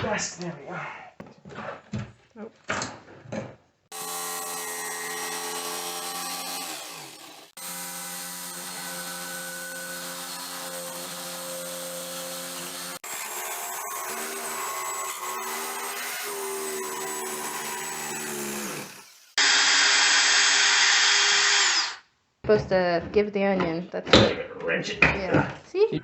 best. There we go. Nope. Supposed to give the onion. That's it. Wrench it. Yeah. See?